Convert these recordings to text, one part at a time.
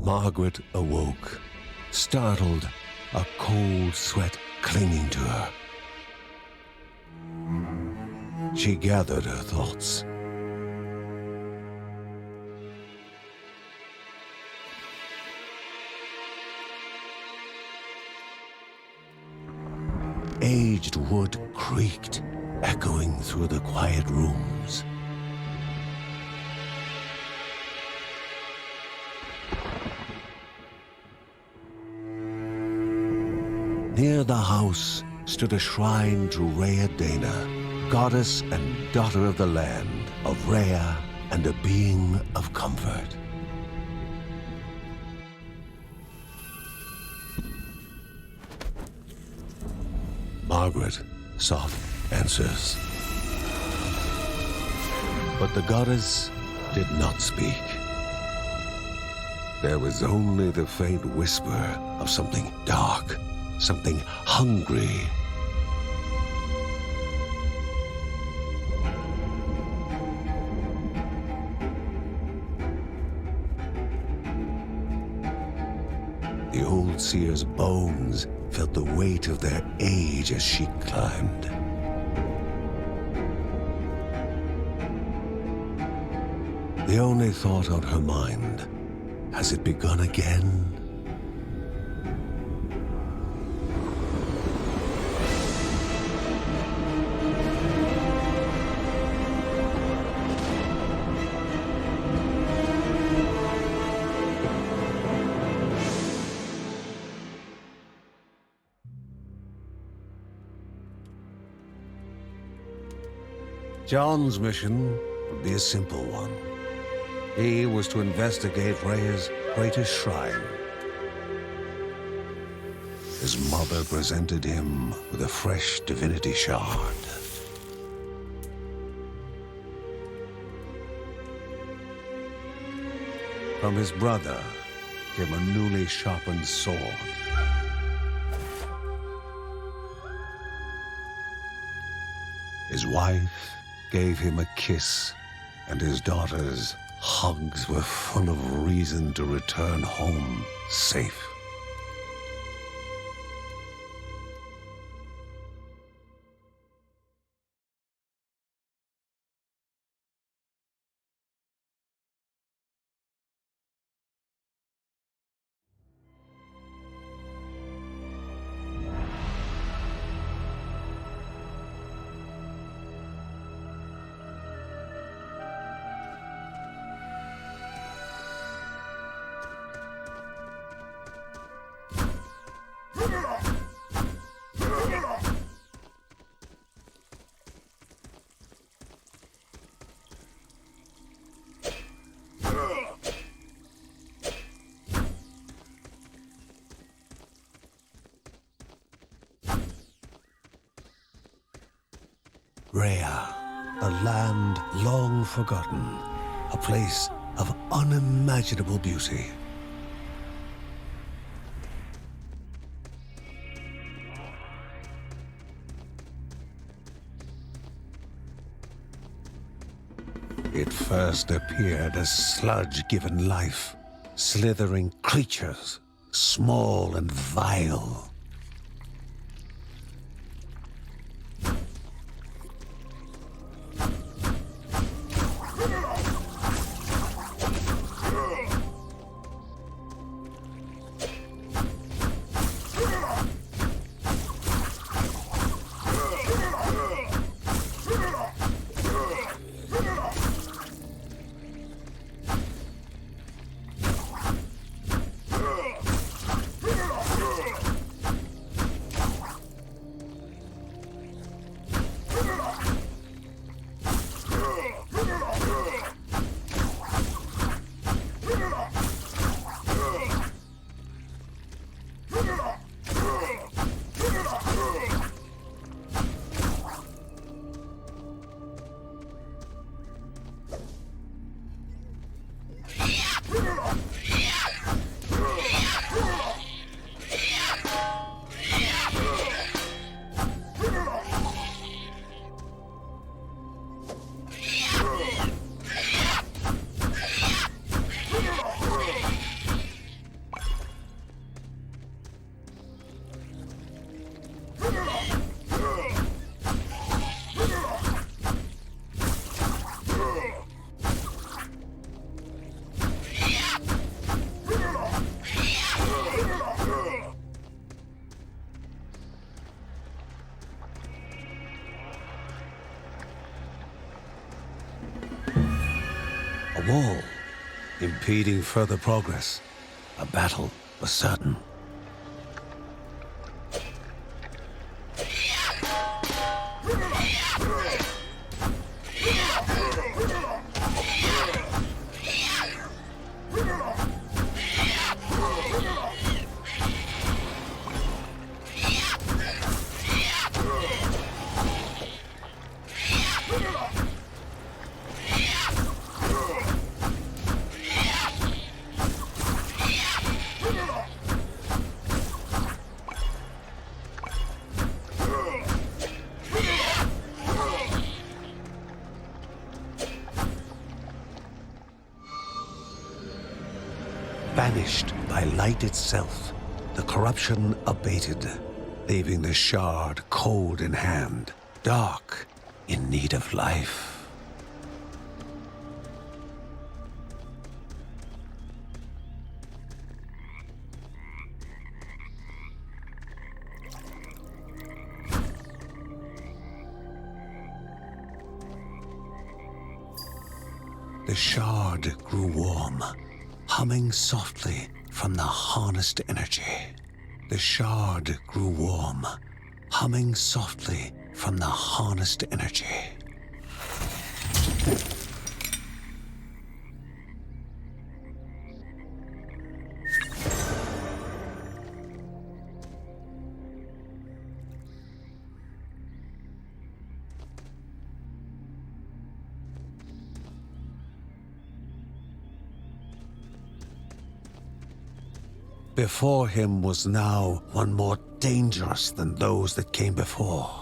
Margaret awoke, startled, a cold sweat clinging to her. She gathered her thoughts. Aged wood creaked, echoing through the quiet rooms. Near the house stood a shrine to Rhea Dana, goddess and daughter of the land, of Rhea and a being of comfort. Margaret sought answers. But the goddess did not speak. There was only the faint whisper of something dark, something hungry. The old seer's bones felt the weight of their age as she climbed. The only thought on her mind, has it begun again? John's mission would be a simple one. He was to investigate Rhea's greatest shrine. His mother presented him with a fresh divinity shard. From his brother came a newly sharpened sword. His wife gave him a kiss, and his daughter's hugs were full of reason to return home safe. Rhea, a land long forgotten, a place of unimaginable beauty. It first appeared as sludge given life, slithering creatures, small and vile. impeding further progress. A battle was certain. Banished by light itself, the corruption abated, leaving the shard cold in hand, dark, in need of life. The shard grew warm, humming softly from the harnessed energy. The shard grew warm, humming softly from the harnessed energy. Before him was now one more dangerous than those that came before.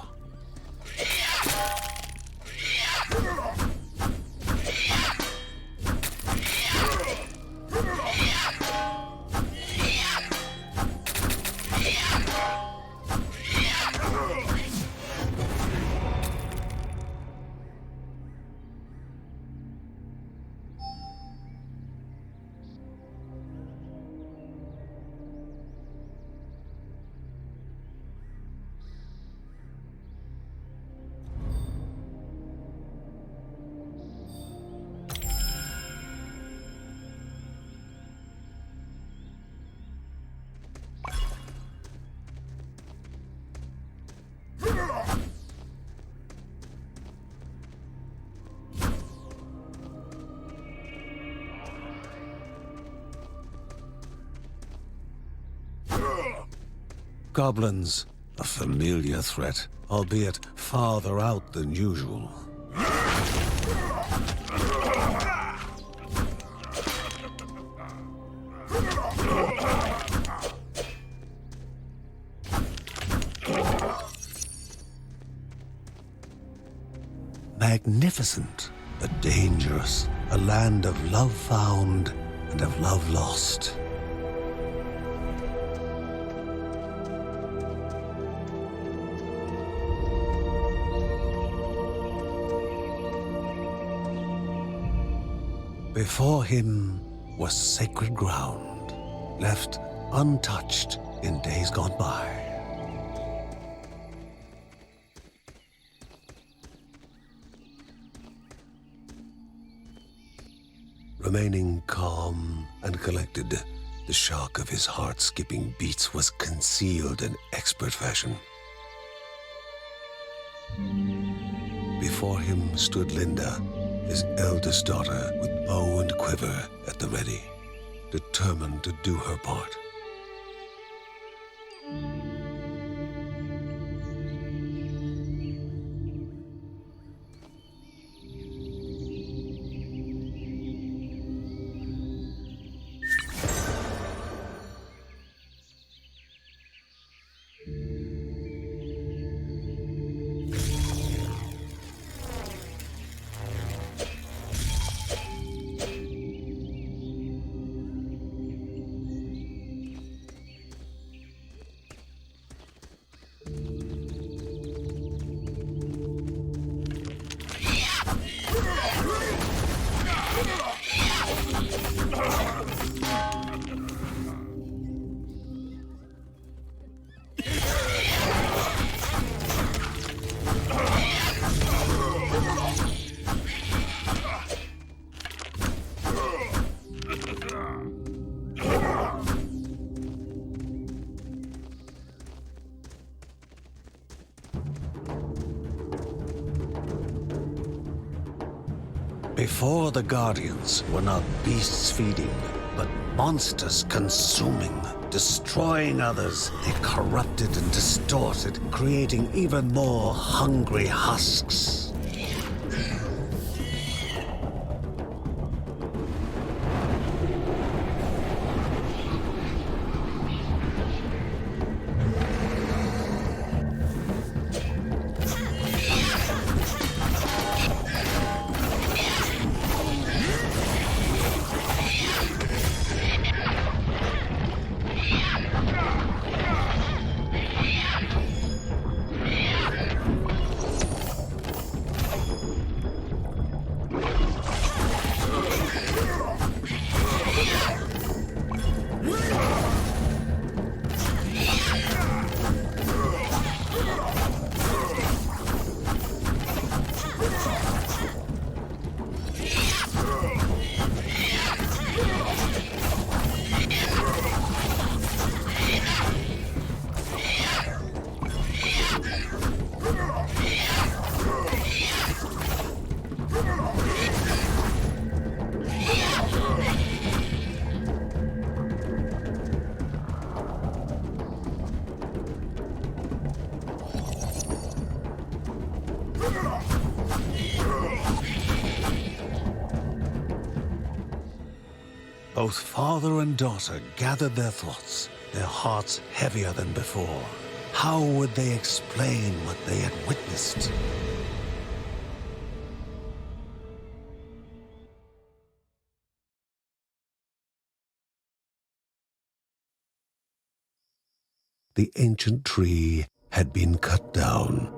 Goblins, a familiar threat, albeit farther out than usual. Magnificent, but dangerous, a land of love found and of love lost. Before him was sacred ground, left untouched in days gone by. Remaining calm and collected, the shock of his heart-skipping beats was concealed in expert fashion. Before him stood Linda, his eldest daughter, with bow and quiver at the ready, determined to do her part. Before the Guardians were not beasts feeding, but monsters consuming, destroying others. They corrupted and distorted, creating even more hungry husks. Both father and daughter gathered their thoughts, their hearts heavier than before. How would they explain what they had witnessed? The ancient tree had been cut down.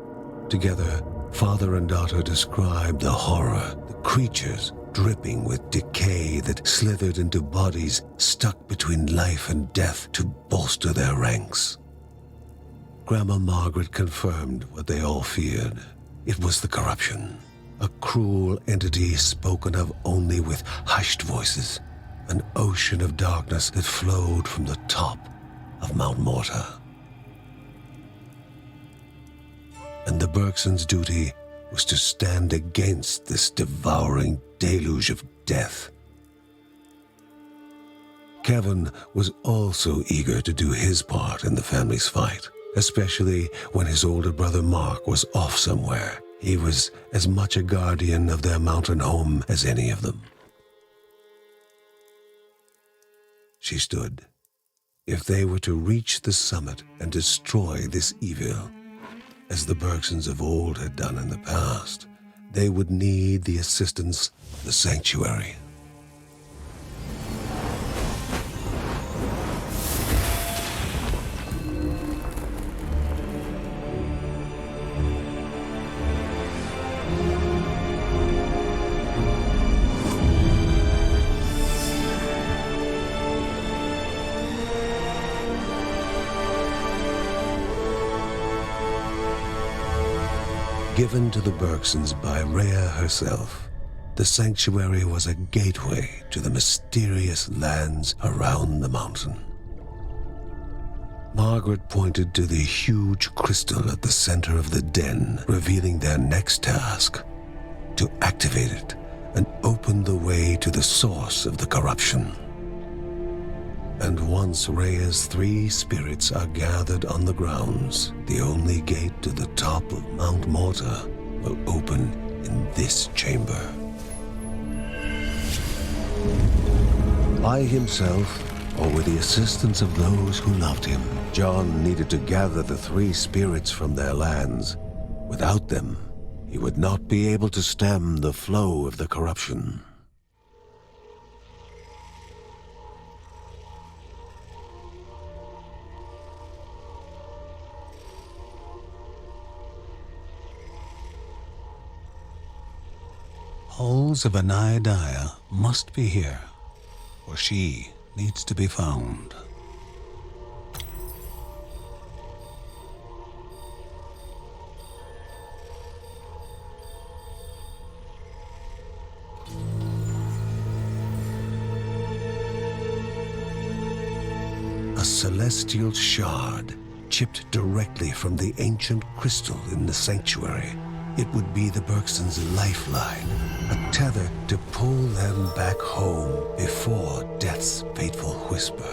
Together, father and daughter described the horror, the creatures dripping with decay that slithered into bodies stuck between life and death to bolster their ranks. Grandma Margaret confirmed what they all feared. It was the corruption, a cruel entity spoken of only with hushed voices, an ocean of darkness that flowed from the top of Mount Morta. And the Bergsons' duty was to stand against this devouring deluge of death. Kevin was also eager to do his part in the family's fight, especially when his older brother Mark was off somewhere. He was as much a guardian of their mountain home as any of them. She stood. If they were to reach the summit and destroy this evil, as the Bergsons of old had done in the past, they would need the assistance of the sanctuary. Given to the Bergsons by Rhea herself, the sanctuary was a gateway to the mysterious lands around the mountain. Margaret pointed to the huge crystal at the center of the den, revealing their next task: to activate it and open the way to the source of the corruption. And once Rhea's 3 spirits are gathered on the grounds, the only gate to the top of Mount Morta will open in this chamber. By himself, or with the assistance of those who loved him, John needed to gather the 3 spirits from their lands. Without them, he would not be able to stem the flow of the corruption. Halls of Anaidia must be here, for she needs to be found. A celestial shard chipped directly from the ancient crystal in the sanctuary. It would be the Bergsons' lifeline, a tether to pull them back home before death's fateful whisper.